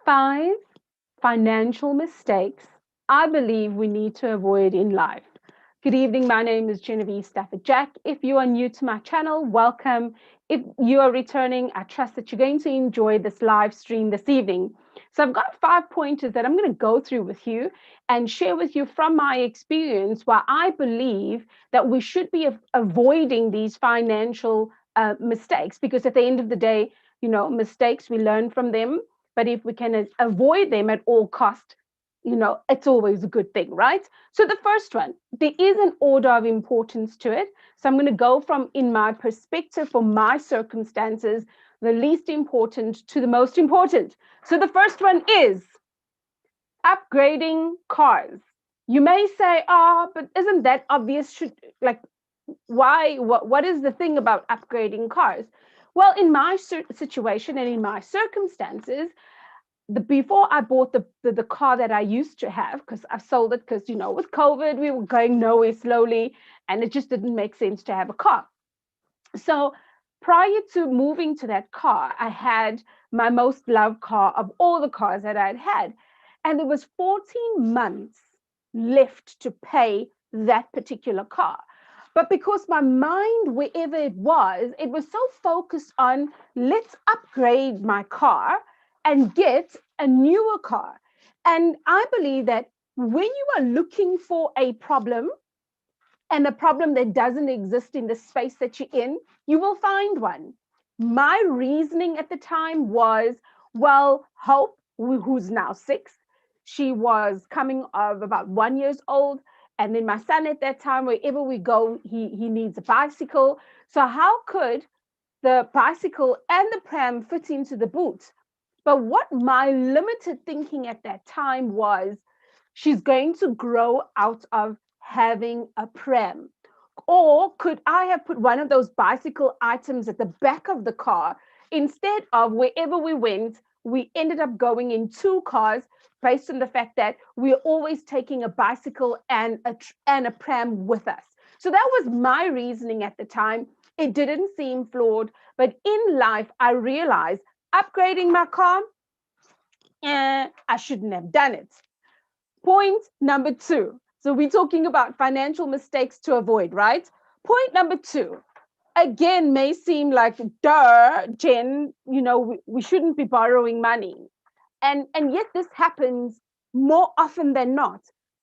5 financial mistakes I believe we need to avoid in life. Good evening. My name is Genevieve Stafford Jack. If you are new to my channel, welcome. If you are returning, I trust that you're going to enjoy this live stream this evening. So, I've got 5 pointers that I'm going to go through with you and share with you from my experience why I believe that we should be avoiding these financial mistakes, because at the end of the day, mistakes, we learn from them. But if we can avoid them at all cost, it's always a good thing, right? So the first one, there is an order of importance to it. So I'm going to go from, in my perspective, for my circumstances, the least important to the most important. So the first one is upgrading cars. You may say, but isn't that obvious? Why? What is the thing about upgrading cars? Well, in my situation and in my circumstances, before I bought the car that I used to have, because I sold it because, with COVID, we were going nowhere slowly, and it just didn't make sense to have a car. So prior to moving to that car, I had my most loved car of all the cars that I'd had. And there was 14 months left to pay that particular car. But because my mind, wherever it was so focused on, let's upgrade my car and get a newer car. And I believe that when you are looking for a problem, and a problem that doesn't exist in the space that you're in, you will find one. My reasoning at the time was, well, Hope, who's now 6, she was coming of about 1 year old. And then my son at that time, wherever we go, he needs a bicycle. So how could the bicycle and the pram fit into the boot? But what my limited thinking at that time was, she's going to grow out of having a pram. Or could I have put one of those bicycle items at the back of the car? Instead of, wherever we went, we ended up going in 2 cars, based on the fact that we're always taking a bicycle and a pram with us. So that was my reasoning at the time. It didn't seem flawed, but in life, I realized upgrading my car, I shouldn't have done it. Point number 2. So we're talking about financial mistakes to avoid, right? Point number 2, again, may seem like, duh, Jen, we shouldn't be borrowing money. And yet this happens more often than not.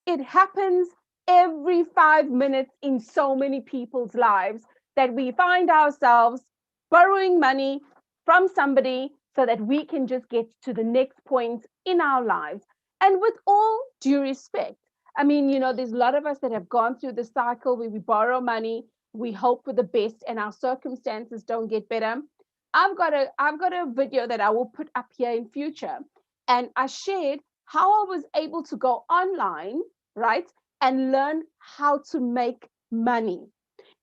It happens every 5 minutes in so many people's lives, that we find ourselves borrowing money from somebody so that we can just get to the next point in our lives. And with all due respect, I mean, there's a lot of us that have gone through the cycle where we borrow money, we hope for the best, and our circumstances don't get better. I've got a video that I will put up here in future, and I shared how I was able to go online, right, and learn how to make money.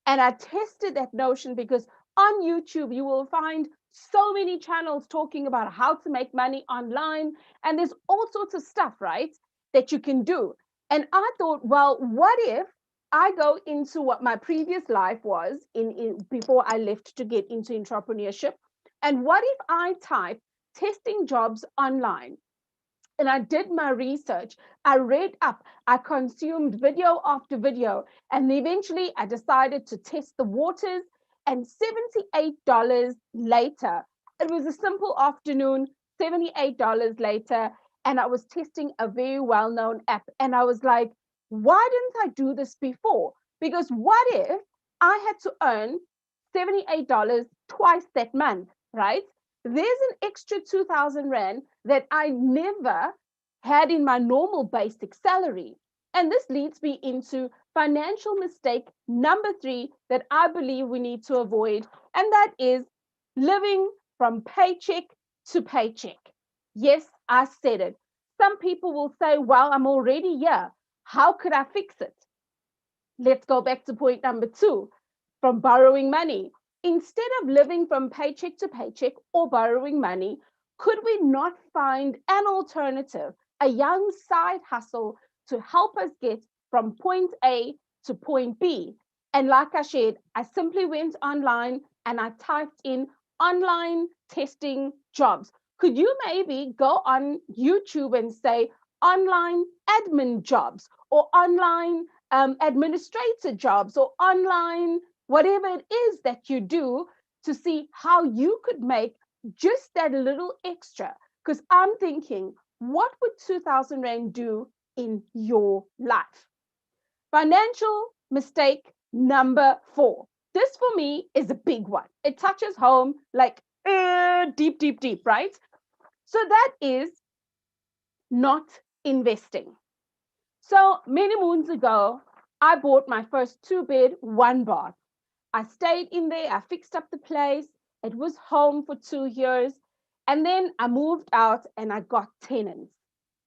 And I tested that notion, because on YouTube, you will find so many channels talking about how to make money online. And there's all sorts of stuff, right, that you can do. And I thought, well, what if I go into what my previous life was before I left to get into entrepreneurship? And what if I type testing jobs online? And I did my research. I read up, I consumed video after video, and eventually I decided to test the waters. And $78 later, it was a simple afternoon, $78 later, and I was testing a very well known app. And I was like, why didn't I do this before? Because what if I had to earn $78 twice that month, right? There's an extra 2,000 Rand that I never had in my normal basic salary. And this leads me into financial mistake number 3 that I believe we need to avoid, and that is living from paycheck to paycheck. Yes, I said it. Some people will say, well, I'm already here. How could I fix it? Let's go back to point number 2, from borrowing money. Instead of living from paycheck to paycheck or borrowing money, could we not find an alternative, a young side hustle, to help us get from point A to point B? And like I shared, I simply went online and I typed in online testing jobs. Could you maybe go on YouTube and say online admin jobs or online administrator jobs or online whatever it is that you do to see how you could make just that little extra? Because I'm thinking, what would 2000 Rand do in your life? Financial mistake number 4. This for me is a big one. It touches home like deep, deep, deep, right? So that is not investing. So many moons ago, I bought my first 2-bed, 1 bath. I stayed in there, I fixed up the place. It was home for 2 years. And then I moved out and I got tenants,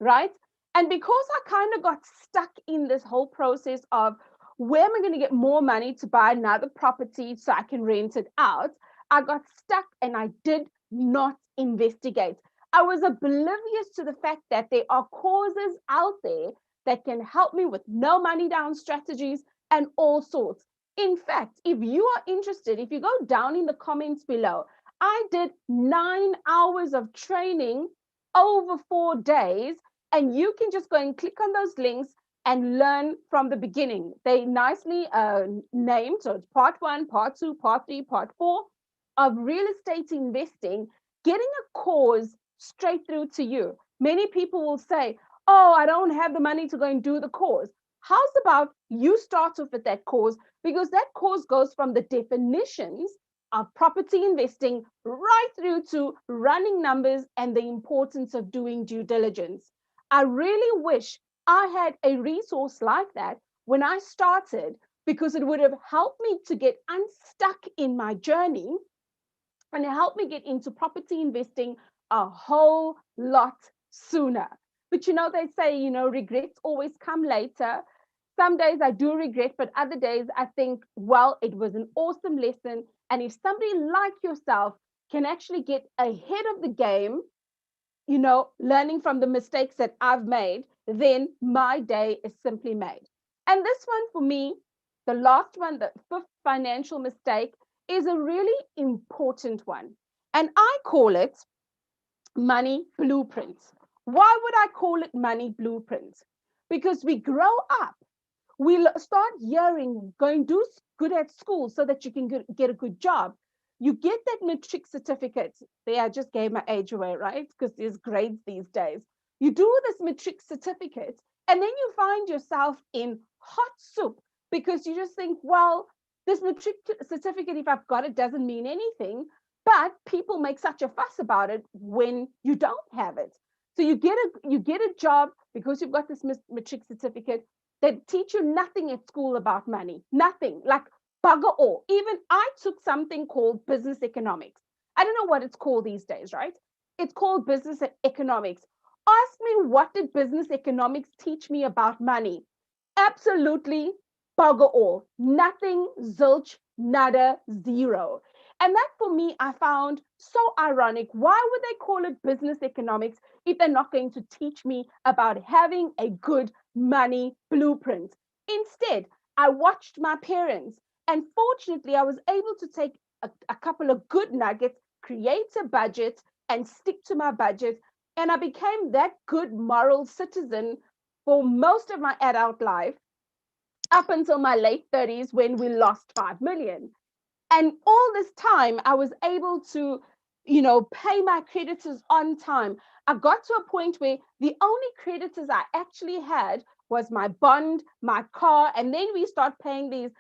right? And because I kind of got stuck in this whole process of where am I going to get more money to buy another property so I can rent it out, I got stuck and I did not investigate. I was oblivious to the fact that there are causes out there that can help me with no money down strategies and all sorts. In fact, if you are interested, if you go down in the comments below, I did 9 hours of training over 4 days, and you can just go and click on those links and learn from the beginning. They nicely named, so it's part 1, part 2, part 3, part 4 of real estate investing, getting a cause straight through to you. Many people will say, oh, I don't have the money to go and do the course. How's about you start off with that course? Because that course goes from the definitions of property investing right through to running numbers and the importance of doing due diligence. I really wish I had a resource like that when I started, because it would have helped me to get unstuck in my journey and it helped me get into property investing a whole lot sooner. But they say, regrets always come later. Some days I do regret, but other days I think, well, it was an awesome lesson. And if somebody like yourself can actually get ahead of the game, learning from the mistakes that I've made, then my day is simply made. And this one for me, the last one, the 5th financial mistake, is a really important one. And I call it money blueprints. Why would I call it money blueprints? Because we grow up, we start hearing, going do good at school so that you can get a good job. You get that matric certificate. There, I just gave my age away, right? Because there's grades these days. You do this matric certificate, and then you find yourself in hot soup because you just think, well, this matric certificate, if I've got it, doesn't mean anything. But people make such a fuss about it when you don't have it. So you get a job because you've got this matric certificate. They teach you nothing at school about money, nothing, like bugger all. Even I took something called business economics. I don't know what it's called these days, right? It's called business economics. Ask me, what did business economics teach me about money? Absolutely bugger all. Nothing, zilch, nada, zero. And that for me, I found so ironic. Why would they call it business economics if they're not going to teach me about having a good money blueprint? Instead, I watched my parents, and fortunately, I was able to take a couple of good nuggets, create a budget, and stick to my budget. And I became that good moral citizen for most of my adult life up until my late 30s when we lost 5 million. And all this time, I was able to, pay my creditors on time. I got to a point where the only creditors I actually had was my bond, my car, and then we start paying these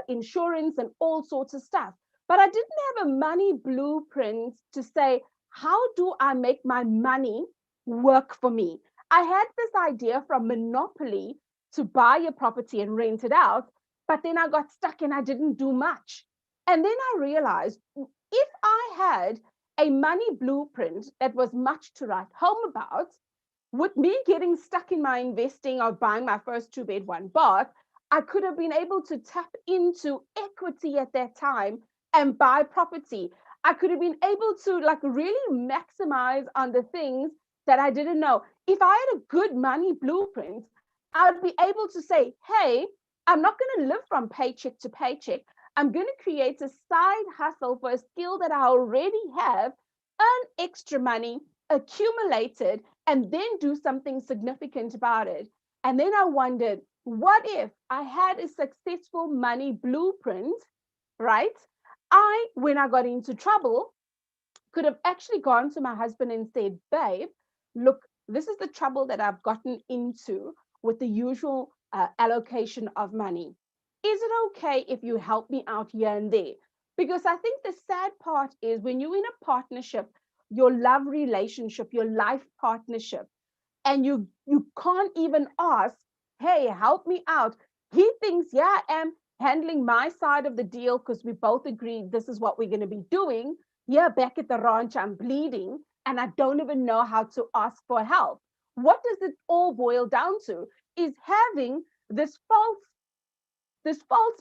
insurance and all sorts of stuff. But I didn't have a money blueprint to say, how do I make my money work for me? I had this idea from Monopoly to buy a property and rent it out, but then I got stuck and I didn't do much. And then I realized, if I had a money blueprint that was much to write home about, with me getting stuck in my investing of buying my first 2-bed, 1 bath, I could have been able to tap into equity at that time and buy property. I could have been able to really maximize on the things that I didn't know. If I had a good money blueprint, I'd be able to say, hey, I'm not going to live from paycheck to paycheck. I'm going to create a side hustle for a skill that I already have earn extra money, accumulate it, and then do something significant about it. And then I wondered, what if I had a successful money blueprint, right? When I got into trouble, could have actually gone to my husband and said, babe, look, this is the trouble that I've gotten into with the usual allocation of money. Is it okay if you help me out here and there? Because I think the sad part is when you're in a partnership, your love relationship, your life partnership, and you can't even ask, hey, help me out. He thinks, yeah, I am handling my side of the deal because we both agreed this is what we're going to be doing. Yeah, back at the ranch, I'm bleeding and I don't even know how to ask for help. What does it all boil down to? Is having this false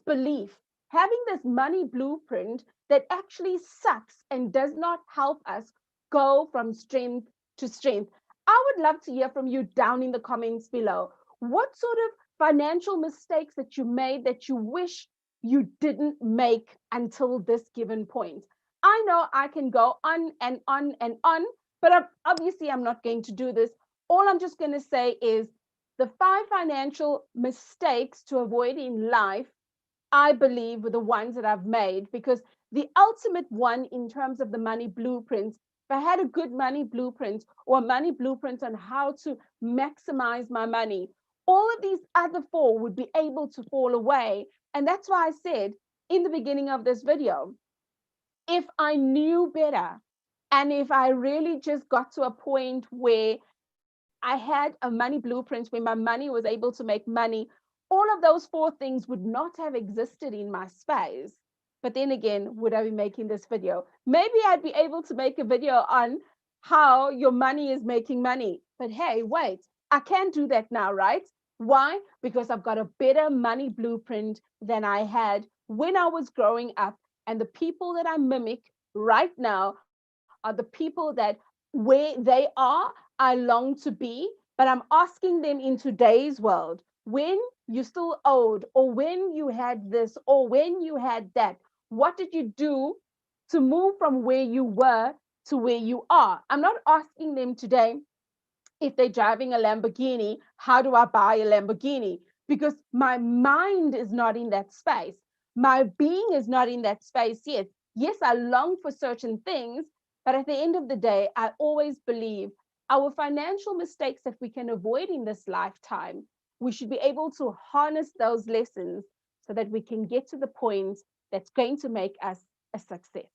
belief, having this money blueprint that actually sucks and does not help us go from strength to strength. I would love to hear from you down in the comments below. What sort of financial mistakes that you made that you wish you didn't make until this given point? I know I can go on and on and on, but obviously I'm not going to do this. All I'm just going to say is the 5 financial mistakes to avoid in life, I believe, were the ones that I've made, because the ultimate one in terms of the money blueprints, if I had a good money blueprint or a money blueprint on how to maximize my money, all of these other 4 would be able to fall away. And that's why I said in the beginning of this video, if I knew better, and if I really just got to a point where I had a money blueprint where my money was able to make money, all of those 4 things would not have existed in my space. But then again, would I be making this video? Maybe I'd be able to make a video on how your money is making money. But hey, wait, I can't do that now, right? Why? Because I've got a better money blueprint than I had when I was growing up. And the people that I mimic right now are the people that where they are, I long to be, but I'm asking them in today's world, when you still owed, or when you had this, or when you had that, what did you do to move from where you were to where you are? I'm not asking them today, if they're driving a Lamborghini, how do I buy a Lamborghini? Because my mind is not in that space. My being is not in that space yet. Yes, I long for certain things, but at the end of the day, I always believe our financial mistakes that we can avoid in this lifetime, we should be able to harness those lessons so that we can get to the point that's going to make us a success.